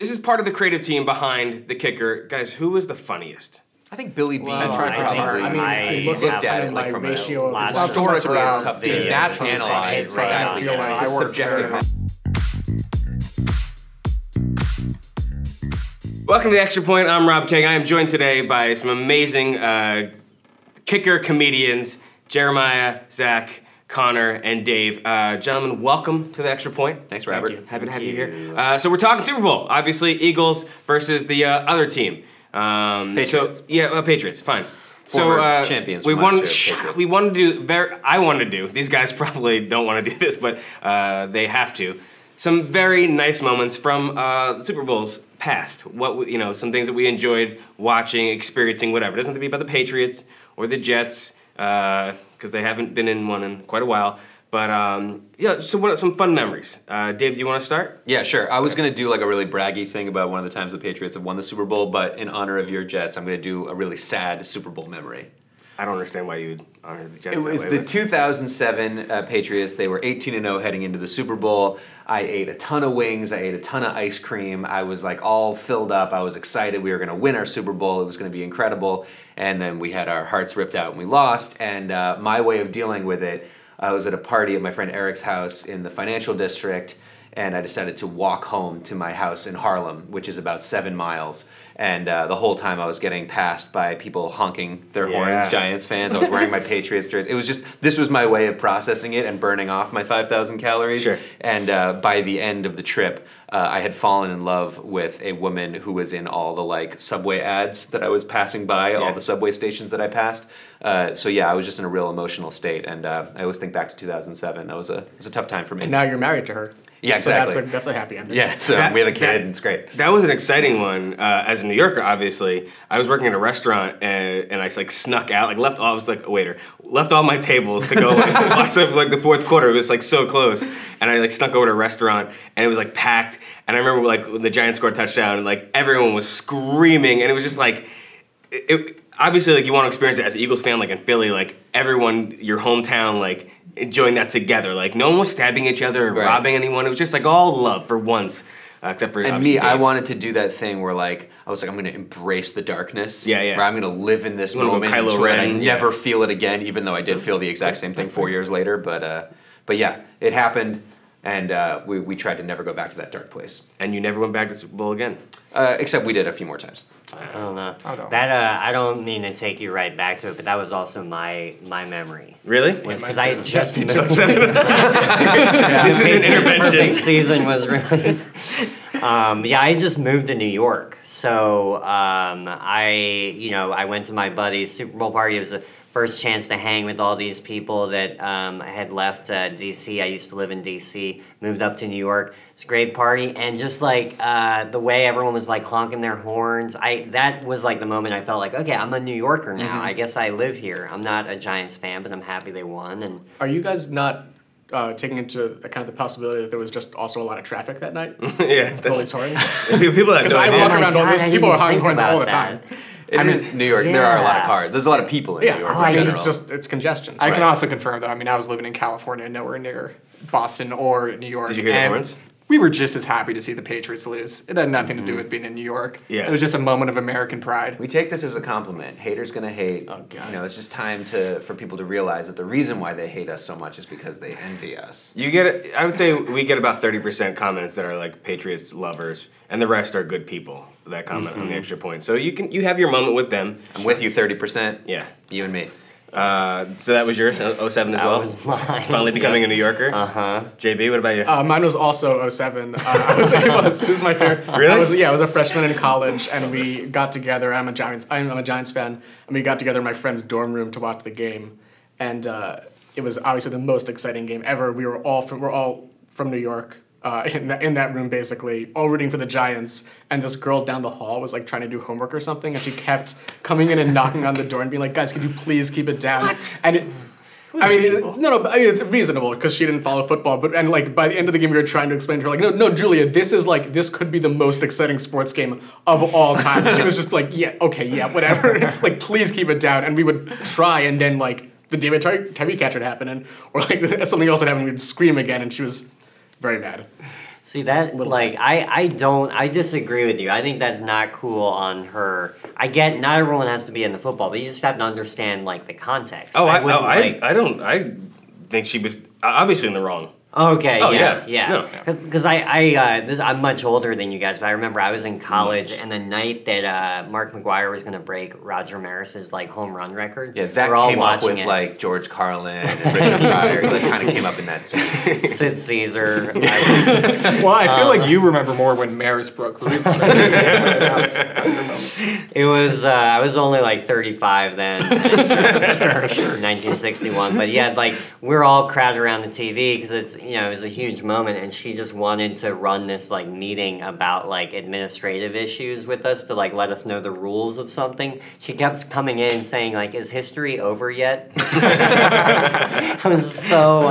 This is part of the creative team behind the kicker. Guys, who was the funniest? I think Billy B. I looked at it like from ratio a of historically it's tough to videos, analyze. but I feel like It's a subjective. Welcome to the Extra Point. I'm Rob King. I am joined today by some amazing kicker comedians, Jeremiah, Zach, Connor, and Dave. Gentlemen, welcome to the Extra Point. Thanks, Robert. Happy to have you here. So we're talking Super Bowl. Obviously, Eagles versus the other team. Patriots. Patriots. Fine. Former champions. We wanted to do. I wanted to do. These guys probably don't want to do this, but they have to. Some very nice moments from the Super Bowls past. Some things that we enjoyed watching, experiencing, whatever. It doesn't have to be about the Patriots or the Jets, because they haven't been in one in quite a while. But so what are some fun memories? Dave, do you want to start? Yeah, sure. I was going to do like a really braggy thing about one of the times the Patriots have won the Super Bowl, but in honor of your Jets, I'm going to do a really sad Super Bowl memory. I don't understand why you would honor the Jets. It was the 2007 Patriots. They were 18-0 heading into the Super Bowl. I ate a ton of wings. I ate a ton of ice cream. I was like all filled up. I was excited. We were going to win our Super Bowl. It was going to be incredible. And then we had our hearts ripped out and we lost. And my way of dealing with it, I was at a party at my friend Eric's house in the financial district, and I decided to walk home to my house in Harlem, which is about 7 miles. And the whole time I was getting passed by people honking their horns, Giants fans. I was wearing my Patriots jersey. It was just, this was my way of processing it and burning off my 5,000 calories. Sure. And by the end of the trip, I had fallen in love with a woman who was in all the like subway ads that I was passing by, all the subway stations that I passed. So yeah, I was just in a real emotional state. And I always think back to 2007. It was a tough time for me. And now you're married to her. Yeah, exactly. So that's a happy ending. Yeah, so we have a kid and it's great. That was an exciting one. As a New Yorker, obviously, I was working at a restaurant and I like snuck out, left all my tables to go watch the fourth quarter. It was like so close, and I snuck over to a restaurant and it was like packed. And I remember when the Giants scored a touchdown and everyone was screaming, and it was just obviously you want to experience it as an Eagles fan, in Philly, everyone, your hometown, enjoying that together. No one was stabbing each other or robbing anyone. It was just all love for once, except for and me. Dave. I wanted to do that thing where I was I'm going to embrace the darkness. Yeah. Where I'm going to live in this moment and I never feel it again, even though I did feel the exact same thing 4 years later. But yeah, it happened. And we tried to never go back to that dark place. And you never went back to the Super Bowl again? Except we did a few more times. I don't know. That I don't mean to take you right back to it, but that was also my memory. Really? Was because I had just moved. This is an intervention. Season was really. I just moved to New York, so I went to my buddy's Super Bowl party. It was the first chance to hang with all these people that I had left D.C. I used to live in D.C., moved up to New York. It's a great party, and just the way everyone was honking their horns, that was the moment I felt okay, I'm a New Yorker now. I guess I live here. I'm not a Giants fan, but I'm happy they won. And are you guys not taking into account the possibility that there was just also a lot of traffic that night? Yeah. Police horns? People that I walk around all this, people are honking horns all the time. It is New York. Yeah. There are a lot of cars. There's a lot of people in New York. It's congestion. I can also confirm though. I was living in California, nowhere near Boston or New York. Did you hear the horns? We were just as happy to see the Patriots lose. It had nothing to do with being in New York. Yeah. It was just a moment of American pride. We take this as a compliment. Haters gonna hate. Oh God. It's just time for people to realize that the reason why they hate us so much is because they envy us. I would say we get about 30% comments that are Patriots lovers, and the rest are good people that comment on the Extra Point. So you have your moment with them. I'm with you 30%. Yeah. You and me. So that was yours, 07 as well? That was mine. Finally becoming a New Yorker? Uh-huh. JB, what about you? Mine was also 07. This is my favorite. Really? I was a freshman in college, and we got together. I'm a Giants fan, and we got together in my friend's dorm room to watch the game. And it was obviously the most exciting game ever. We're all from New York. In that room, basically, all rooting for the Giants, and this girl down the hall was trying to do homework or something, and she kept coming in and knocking on the door and being like, "Guys, could you please keep it down?" What? And it's reasonable because she didn't follow football, but by the end of the game, we were trying to explain to her no, Julia, this could be the most exciting sports game of all time. And she was just yeah, okay, yeah, whatever. Please keep it down, and we would try, and then the David Tyree catch would happen, or something else would happen, we'd scream again, and she was very mad. See that, like, I disagree with you. I think that's not cool on her. I get not everyone has to be in the football, but you just have to understand, like, the context. I think she was obviously in the wrong. Okay, Oh, yeah. No. Because I'm much older than you guys, but I remember I was in college, and the night that Mark McGuire was going to break Roger Maris's like home run record, Yeah, Zach we're all came up watching with it. like George Carlin and Richard Pryor. He like, kind of came up in that scene. Sid Caesar. Well, I feel like you remember more when Maris broke Ruth. It was I was only like 35 then, 1961. But yeah, like we're all crowded around the TV because it's it was a huge moment, and she just wanted to run this like meeting about like administrative issues with us to like let us know the rules of something. She kept coming in saying like, "Is history over yet?" I was so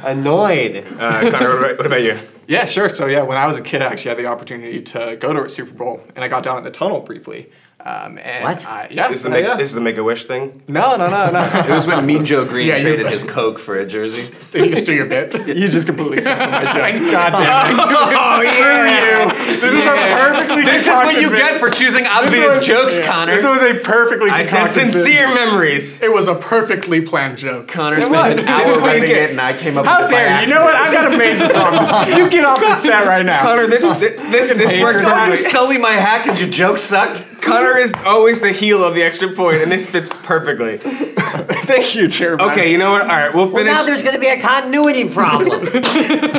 annoyed. Connor, what about you? Yeah, sure. So yeah, when I was a kid, I actually had the opportunity to go to a Super Bowl, and I got down in the tunnel briefly. And What? Yeah. This is the Make-A-Wish thing? No. It was when Mean Joe Green Yeah, traded his Coke for a jersey. Did you just do your bit? You just completely stepped on my joke. God damn it. Oh, yeah. This is a perfectly This is what concocted you bit. get for choosing obvious jokes, Connor. This was a perfectly I said concocted bit. sincere memories. It was a perfectly planned joke. Connor It spent was. an hour This is what you writing get. it, and I came up How with it by dare you? You know what? I've got a major problem. You get off the set right now. Connor, this works Don't perfectly. sully my hat because your joke sucked. Connor is always the heel of the extra point, and this fits perfectly. Thank you, Jeremiah. Okay, you know what? All right, we'll Well, now finish. there's going to be a continuity problem.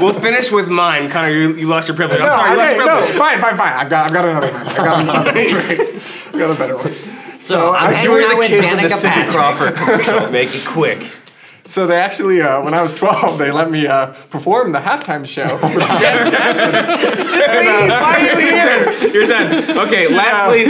We'll finish with mine. Connor, you lost your privilege. I'm No, sorry, you lost okay, your no, privilege. fine. I've got another one. I've got a better one. So I'm actually, hanging out with Kid from the Danica Cindy Patrick. Crawford commercial. Make it quick. So they actually, when I was 12, they let me perform the halftime show with Janet Jackson. Why are you here? You're done. Okay, lastly.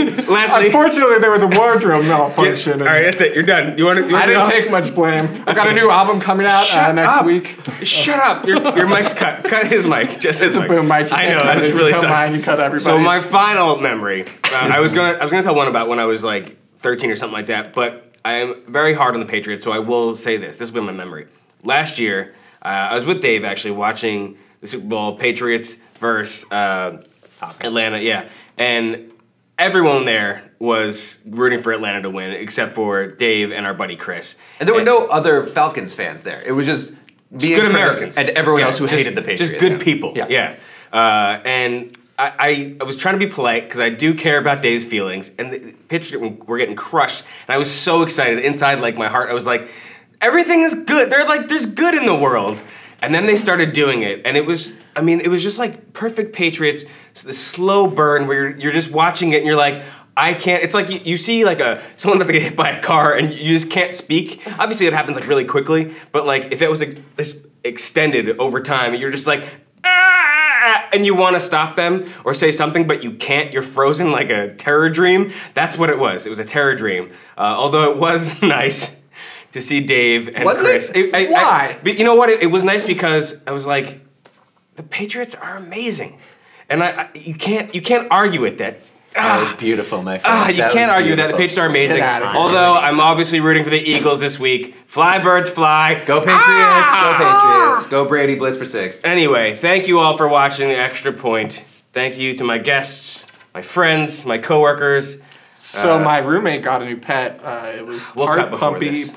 Unfortunately, there was a wardrobe malfunction. All right, that's it. You're done. You want to? I didn't take much blame. I've got a new album coming out next week. Shut up. Your mic's cut. Cut his mic. Just his It's a mic. boom mic. You I can't know. cut That's it. really You cut sucks. mine, you cut everybody's. So my final memory. I was gonna tell one about when I was like 13 or something like that, but I am very hard on the Patriots, so I will say this. This will be my memory. Last year, I was with Dave actually watching the Super Bowl, Patriots versus Atlanta, yeah. And everyone there was rooting for Atlanta to win, except for Dave and our buddy Chris. And there were no other Falcons fans there. It was just me Good and Chris Americans. and everyone Yeah, else who just- hated the Patriots. Just good people. Yeah. Yeah. And I was trying to be polite because I do care about Dave's feelings, and the Patriots were getting crushed, and I was so excited. Inside, like my heart, I was like, everything is good. They're like, there's good in the world. And then they started doing it, and it was just like perfect Patriots. It's the slow burn where you're just watching it, and you're like, I can't. It's like you see like someone about to get hit by a car, and you just can't speak. Obviously, it happens like really quickly, but like if it was this extended over time, you're just like, and you want to stop them or say something, but you can't. You're frozen like a terror dream. That's what it was. It was a terror dream. Although it was nice to see Dave and Was Chris. it? Why? But you know what? It was nice because I was like, the Patriots are amazing, and you can't argue with that. That was beautiful, my friend. You can't argue that the Patriots are amazing. Get out of here. Although I'm obviously rooting for the Eagles this week. Fly, birds, fly. Go Patriots! Go Patriots! Go Brady! Blitz for 6. Anyway, thank you all for watching The Extra Point. Thank you to my guests, my friends, my coworkers. So my roommate got a new pet. It was We'll part cut before puppy. this.